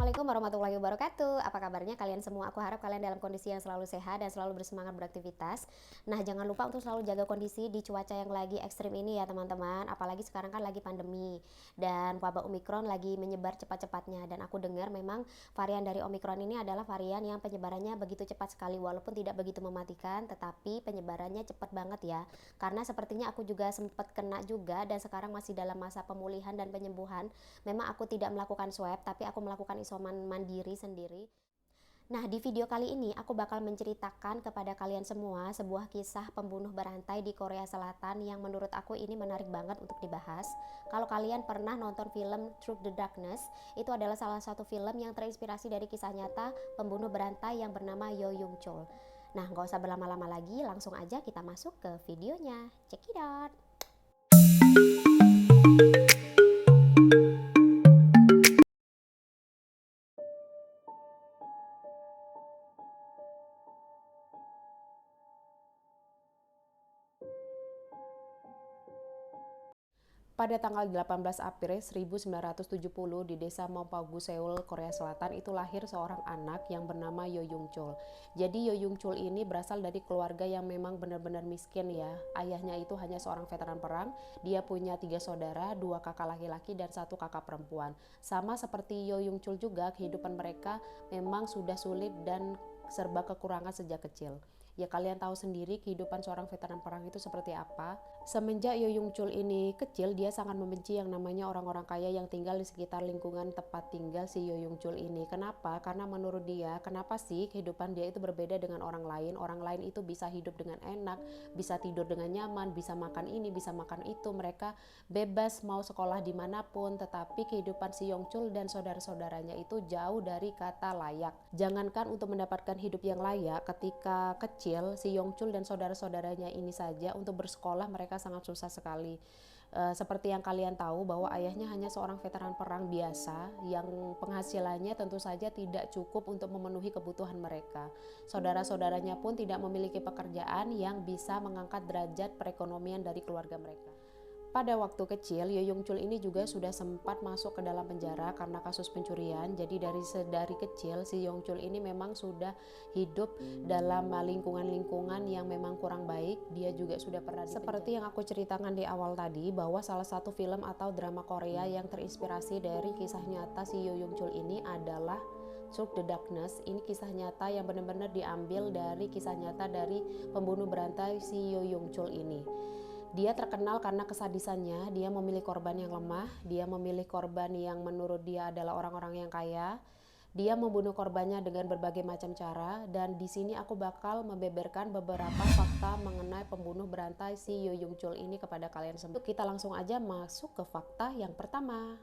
Assalamualaikum warahmatullahi wabarakatuh. Apa kabarnya kalian semua? Aku harap kalian dalam kondisi yang selalu sehat dan selalu bersemangat beraktivitas. Nah, jangan lupa untuk selalu jaga kondisi di cuaca yang lagi ekstrim ini ya teman-teman. Apalagi sekarang kan lagi pandemi dan wabah Omikron lagi menyebar cepat-cepatnya. Dan aku dengar memang varian dari Omikron ini adalah varian yang penyebarannya begitu cepat sekali. Walaupun tidak begitu mematikan, tetapi penyebarannya cepat banget ya. Karena sepertinya aku juga sempat kena juga dan sekarang masih dalam masa pemulihan dan penyembuhan. Memang aku tidak melakukan swab, tapi aku melakukan isoman mandiri sendiri. Nah, di video kali ini aku bakal menceritakan kepada kalian semua sebuah kisah pembunuh berantai di Korea Selatan yang menurut aku ini menarik banget untuk dibahas. Kalau kalian pernah nonton film Through the Darkness, itu adalah salah satu film yang terinspirasi dari kisah nyata pembunuh berantai yang bernama Yo Yung Chul. Nah, gak usah berlama-lama lagi, langsung aja kita masuk ke videonya. Check it out! Pada tanggal 18 April 1970 di desa Mampagu, Seoul, Korea Selatan itu lahir seorang anak yang bernama Yo Yung Chul. Jadi Yo Yung Chul ini berasal dari keluarga yang memang benar-benar miskin ya. Ayahnya itu hanya seorang veteran perang, dia punya 3 saudara, 2 kakak laki-laki dan 1 kakak perempuan. Sama seperti Yo Yung Chul juga, kehidupan mereka memang sudah sulit dan serba kekurangan sejak kecil. Ya kalian tahu sendiri kehidupan seorang veteran perang itu seperti apa. Semenjak Yo Yung Chul ini kecil, dia sangat membenci yang namanya orang-orang kaya yang tinggal di sekitar lingkungan tempat tinggal si Yo Yung Chul ini. Kenapa? Karena menurut dia, kenapa sih kehidupan dia itu berbeda dengan orang lain? Orang lain itu bisa hidup dengan enak, bisa tidur dengan nyaman, bisa makan ini, bisa makan itu. Mereka bebas mau sekolah dimanapun, tetapi kehidupan si Yung Chul dan saudara-saudaranya itu jauh dari kata layak. Jangankan untuk mendapatkan hidup yang layak, ketika kecil si Yung Chul dan saudara-saudaranya ini saja untuk bersekolah mereka sangat susah sekali. Seperti yang kalian tahu bahwa ayahnya hanya seorang veteran perang biasa yang penghasilannya tentu saja tidak cukup untuk memenuhi kebutuhan mereka. Saudara-saudaranya pun tidak memiliki pekerjaan yang bisa mengangkat derajat perekonomian dari keluarga mereka. Pada waktu kecil, Yo Yung Chul ini juga sudah sempat masuk ke dalam penjara karena kasus pencurian. Jadi dari kecil si Yung Chul ini memang sudah hidup dalam lingkungan-lingkungan yang memang kurang baik. Dia juga sudah pernah seperti yang aku ceritakan di awal tadi, bahwa salah satu film atau drama Korea yang terinspirasi dari kisah nyata si Yo Yung Chul ini adalah Through the Darkness. Ini kisah nyata yang benar-benar diambil dari kisah nyata dari pembunuh berantai si Yo Yung Chul ini. Dia terkenal karena kesadisannya. Dia memilih korban yang lemah, dia memilih korban yang menurut dia adalah orang-orang yang kaya. Dia membunuh korbannya dengan berbagai macam cara, dan di sini aku bakal membeberkan beberapa fakta mengenai pembunuh berantai si Yo Yung Chul ini kepada kalian semua. Kita langsung aja masuk ke fakta yang pertama.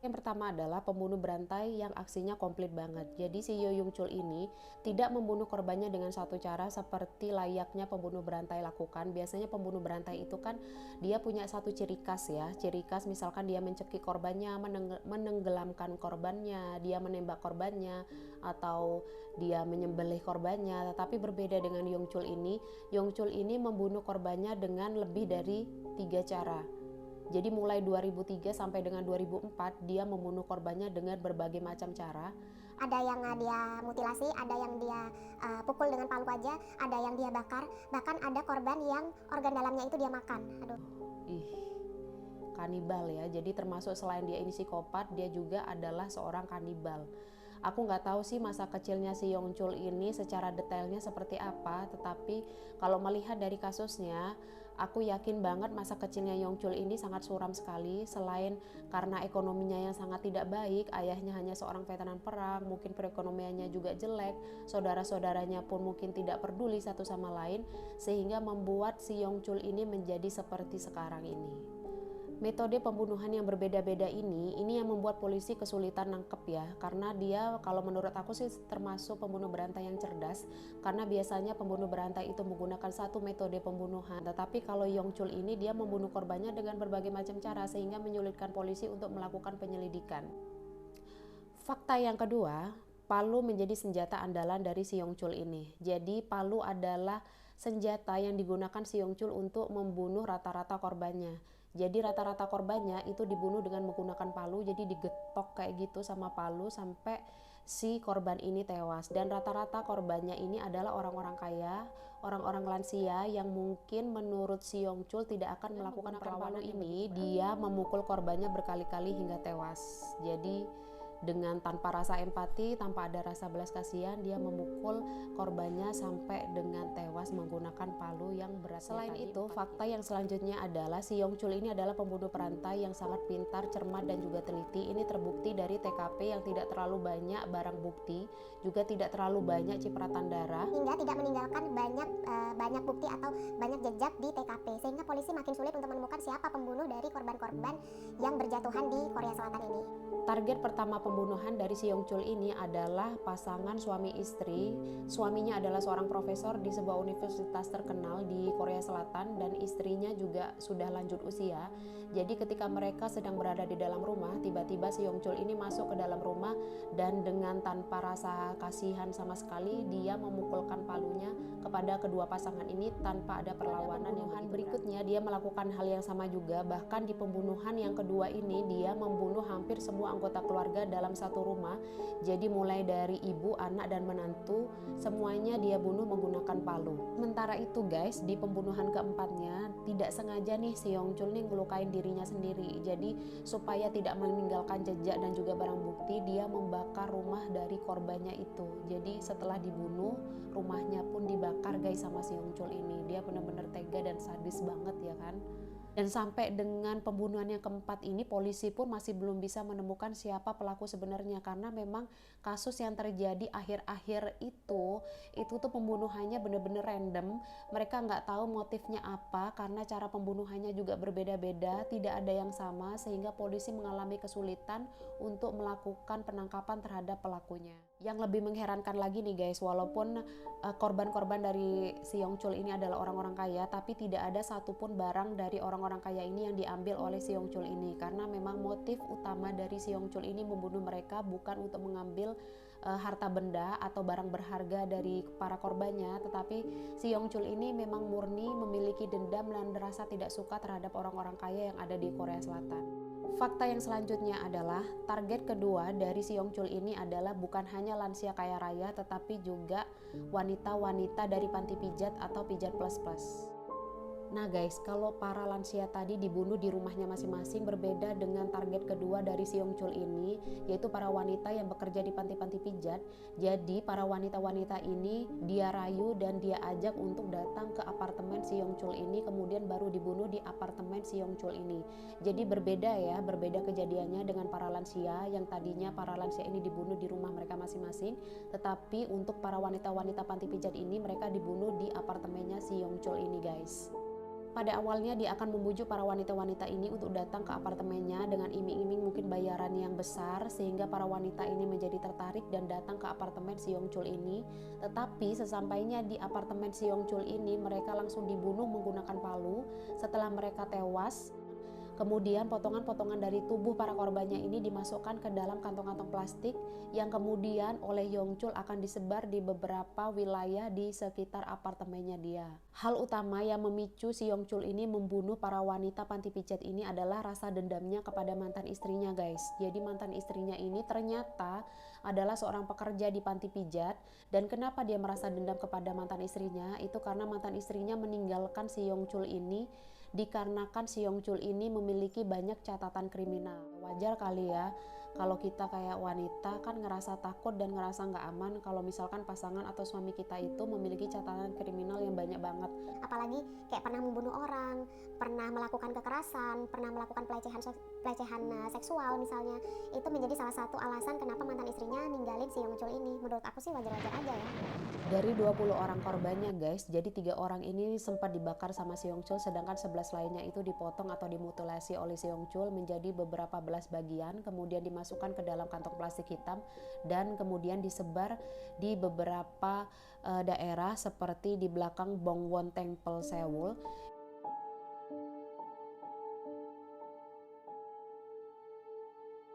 Yang pertama adalah pembunuh berantai yang aksinya komplit banget. Jadi si Yo Yung Chul ini tidak membunuh korbannya dengan satu cara seperti layaknya pembunuh berantai lakukan. Biasanya pembunuh berantai itu kan dia punya satu ciri khas ya. Ciri khas misalkan dia mencekik korbannya, menenggelamkan korbannya, dia menembak korbannya, atau dia menyembelih korbannya. Tetapi berbeda dengan Yung Chul ini, Yung Chul ini membunuh korbannya dengan lebih dari 3 cara. Jadi mulai 2003 sampai dengan 2004 dia membunuh korbannya dengan berbagai macam cara. Ada yang dia mutilasi, ada yang dia pukul dengan palu aja, ada yang dia bakar, bahkan ada korban yang organ dalamnya itu dia makan. Aduh. Ih, kanibal ya. Jadi termasuk selain dia ini psikopat, dia juga adalah seorang kanibal. Aku nggak tahu sih masa kecilnya si Yung Chul ini secara detailnya seperti apa, tetapi kalau melihat dari kasusnya, aku yakin banget masa kecilnya Yung Chul ini sangat suram sekali. Selain karena ekonominya yang sangat tidak baik, ayahnya hanya seorang veteran perang, mungkin perekonomiannya juga jelek, saudara-saudaranya pun mungkin tidak peduli satu sama lain, sehingga membuat si Yung Chul ini menjadi seperti sekarang ini. Metode pembunuhan yang berbeda-beda ini yang membuat polisi kesulitan nangkep ya, karena dia kalau menurut aku sih termasuk pembunuh berantai yang cerdas, karena biasanya pembunuh berantai itu menggunakan satu metode pembunuhan, tetapi kalau Yung Chul ini dia membunuh korbannya dengan berbagai macam cara sehingga menyulitkan polisi untuk melakukan penyelidikan. Fakta yang kedua, palu menjadi senjata andalan dari si Yung Chul ini. Jadi palu adalah senjata yang digunakan si Yung Chul untuk membunuh rata-rata korbannya. Jadi rata-rata korbannya itu dibunuh dengan menggunakan palu, jadi digetok kayak gitu sama palu sampai si korban ini tewas. Dan rata-rata korbannya ini adalah orang-orang kaya, orang-orang lansia yang mungkin menurut si Yongchul tidak akan melakukan perlawanan ini. Dia memukul korbannya berkali-kali hingga tewas. Jadi dengan tanpa rasa empati, tanpa ada rasa belas kasihan, dia memukul korbannya sampai dengan tewas menggunakan palu yang berat. Selain itu, fakta yang selanjutnya adalah si Yongchul ini adalah pembunuh perantai yang sangat pintar, cermat, dan juga teliti. Ini terbukti dari TKP yang tidak terlalu banyak barang bukti, juga tidak terlalu banyak cipratan darah, hingga tidak meninggalkan banyak bukti atau banyak jejak di TKP, sehingga polisi makin sulit untuk menemukan siapa pembunuh dari korban-korban yang berjatuhan di Korea Selatan ini. Target pertama pembunuhan dari si Yongchul ini adalah pasangan suami istri. Suaminya adalah seorang profesor di sebuah universitas terkenal di Korea Selatan dan istrinya juga sudah lanjut usia. Jadi ketika mereka sedang berada di dalam rumah, tiba-tiba si Yongchul ini masuk ke dalam rumah dan dengan tanpa rasa kasihan sama sekali dia memukulkan palunya kepada kedua pasangan ini tanpa ada perlawanan. Yang berikutnya dia melakukan hal yang sama juga, bahkan di pembunuhan yang kedua ini dia membunuh hampir semua anggota keluarga dalam satu rumah. Jadi mulai dari ibu, anak, dan menantu semuanya dia bunuh menggunakan palu. Sementara itu guys, di pembunuhan keempatnya tidak sengaja nih si Yongchul nih ngelukain dirinya sendiri. Jadi supaya tidak meninggalkan jejak dan juga barang bukti, dia membakar rumah dari korbannya itu. Jadi setelah dibunuh, rumahnya pun dibakar guys sama si Yongchul ini. Dia benar-benar tega dan sadis banget ya kan. Dan sampai dengan pembunuhan yang keempat ini, polisi pun masih belum bisa menemukan siapa pelaku sebenarnya, karena memang kasus yang terjadi akhir-akhir itu tuh pembunuhannya benar-benar random. Mereka nggak tahu motifnya apa, karena cara pembunuhannya juga berbeda-beda, tidak ada yang sama, sehingga polisi mengalami kesulitan untuk melakukan penangkapan terhadap pelakunya. Yang lebih mengherankan lagi nih guys, walaupun korban-korban dari si Yongchul ini adalah orang-orang kaya, tapi tidak ada satupun barang dari orang-orang kaya ini yang diambil oleh si Yongchul ini, karena memang motif utama dari si Yongchul ini membunuh mereka bukan untuk mengambil harta benda atau barang berharga dari para korbannya, tetapi si Yongchul ini memang murni memiliki dendam dan rasa tidak suka terhadap orang-orang kaya yang ada di Korea Selatan. Fakta yang selanjutnya adalah target kedua dari si Yongchul ini adalah bukan hanya lansia kaya raya, tetapi juga wanita-wanita dari panti pijat atau pijat plus-plus. Nah guys, kalau para lansia tadi dibunuh di rumahnya masing-masing, berbeda dengan target kedua dari si Yongchul ini, yaitu para wanita yang bekerja di panti-panti pijat. Jadi para wanita-wanita ini dia rayu dan dia ajak untuk datang ke apartemen si Yongchul ini, kemudian baru dibunuh di apartemen si Yongchul ini. Jadi berbeda ya, berbeda kejadiannya dengan para lansia yang tadinya para lansia ini dibunuh di rumah mereka masing-masing, tetapi untuk para wanita-wanita panti pijat ini mereka dibunuh di apartemennya si Yongchul ini guys. Pada awalnya dia akan membujuk para wanita-wanita ini untuk datang ke apartemennya dengan iming-iming mungkin bayaran yang besar, sehingga para wanita ini menjadi tertarik dan datang ke apartemen si Yongchul ini. Tetapi sesampainya di apartemen si Yongchul ini, mereka langsung dibunuh menggunakan palu. Setelah mereka tewas, kemudian potongan-potongan dari tubuh para korbannya ini dimasukkan ke dalam kantong-kantong plastik yang kemudian oleh Yongchul akan disebar di beberapa wilayah di sekitar apartemennya dia. Hal utama yang memicu si Yongchul ini membunuh para wanita panti pijat ini adalah rasa dendamnya kepada mantan istrinya guys. Jadi mantan istrinya ini ternyata adalah seorang pekerja di panti pijat, dan kenapa dia merasa dendam kepada mantan istrinya? Itu karena mantan istrinya meninggalkan si Yongchul ini dikarenakan si Yongchul ini memiliki banyak catatan kriminal. Wajar kali ya kalau kita kayak wanita kan ngerasa takut dan ngerasa nggak aman kalau misalkan pasangan atau suami kita itu memiliki catatan kriminal yang banyak banget. Apalagi kayak pernah membunuh orang, pernah melakukan kekerasan, pernah melakukan pelecehan seksual misalnya. Itu menjadi salah satu alasan kenapa mantan istrinya ninggalin si Yongchul ini. Menurut aku sih wajar-wajar aja ya. Dari 20 orang korbannya guys, jadi 3 orang ini sempat dibakar sama si Yongchul, sedangkan 11 lainnya itu dipotong atau dimutilasi oleh si Yongchul menjadi beberapa belas bagian, kemudian dimasukkan ke dalam kantong plastik hitam dan kemudian disebar di beberapa daerah seperti di belakang Bongwon Temple Seoul.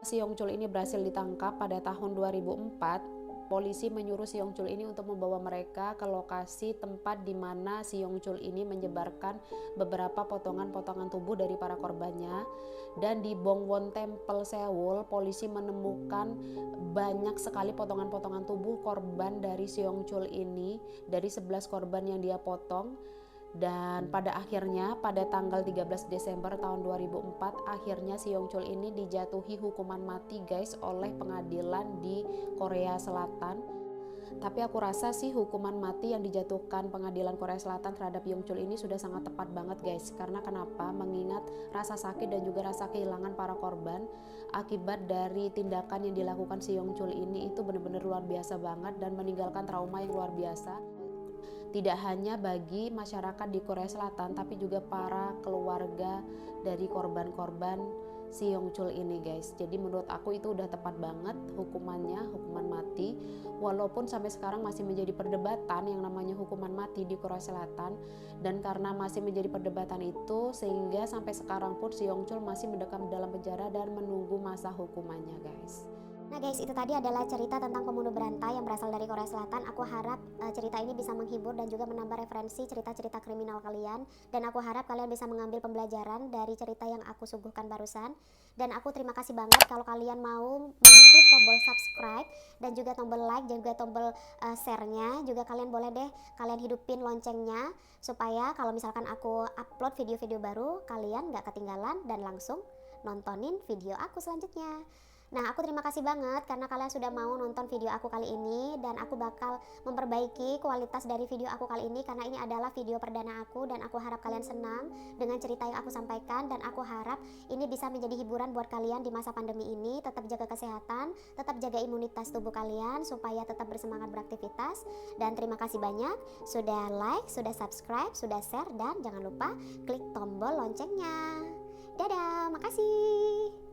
Si Yongchul ini berhasil ditangkap pada tahun 2004 polisi menyuruh si Yongchul ini untuk membawa mereka ke lokasi tempat di mana si Yongchul ini menyebarkan beberapa potongan-potongan tubuh dari para korbannya. Dan di Bongwon Temple Seoul, polisi menemukan banyak sekali potongan-potongan tubuh korban dari si Yongchul ini, dari 11 korban yang dia potong. Dan pada akhirnya pada tanggal 13 Desember tahun 2004 akhirnya si Yongchul ini dijatuhi hukuman mati guys oleh pengadilan di Korea Selatan. Tapi aku rasa sih hukuman mati yang dijatuhkan pengadilan Korea Selatan terhadap Yongchul ini sudah sangat tepat banget guys. Karena kenapa? Mengingat rasa sakit dan juga rasa kehilangan para korban akibat dari tindakan yang dilakukan si Yongchul ini itu benar-benar luar biasa banget dan meninggalkan trauma yang luar biasa. Tidak hanya bagi masyarakat di Korea Selatan, tapi juga para keluarga dari korban-korban si Yongchul ini guys. Jadi menurut aku itu udah tepat banget hukumannya, hukuman mati. Walaupun sampai sekarang masih menjadi perdebatan yang namanya hukuman mati di Korea Selatan. Dan karena masih menjadi perdebatan itu, sehingga sampai sekarang pun si Yongchul masih mendekam dalam penjara dan menunggu masa hukumannya guys. Nah guys, itu tadi adalah cerita tentang pembunuh berantai yang berasal dari Korea Selatan. Aku harap cerita ini bisa menghibur dan juga menambah referensi cerita-cerita kriminal kalian. Dan aku harap kalian bisa mengambil pembelajaran dari cerita yang aku suguhkan barusan. Dan aku terima kasih banget kalau kalian mau mengklik tombol subscribe dan juga tombol like dan juga tombol share-nya. Juga kalian boleh deh kalian hidupin loncengnya supaya kalau misalkan aku upload video-video baru, kalian gak ketinggalan dan langsung nontonin video aku selanjutnya. Nah, aku terima kasih banget karena kalian sudah mau nonton video aku kali ini dan aku bakal memperbaiki kualitas dari video aku kali ini karena ini adalah video perdana aku dan aku harap kalian senang dengan cerita yang aku sampaikan dan aku harap ini bisa menjadi hiburan buat kalian di masa pandemi ini. Tetap jaga kesehatan, tetap jaga imunitas tubuh kalian supaya tetap bersemangat beraktivitas dan terima kasih banyak sudah like, sudah subscribe, sudah share dan jangan lupa klik tombol loncengnya. Dadah, makasih.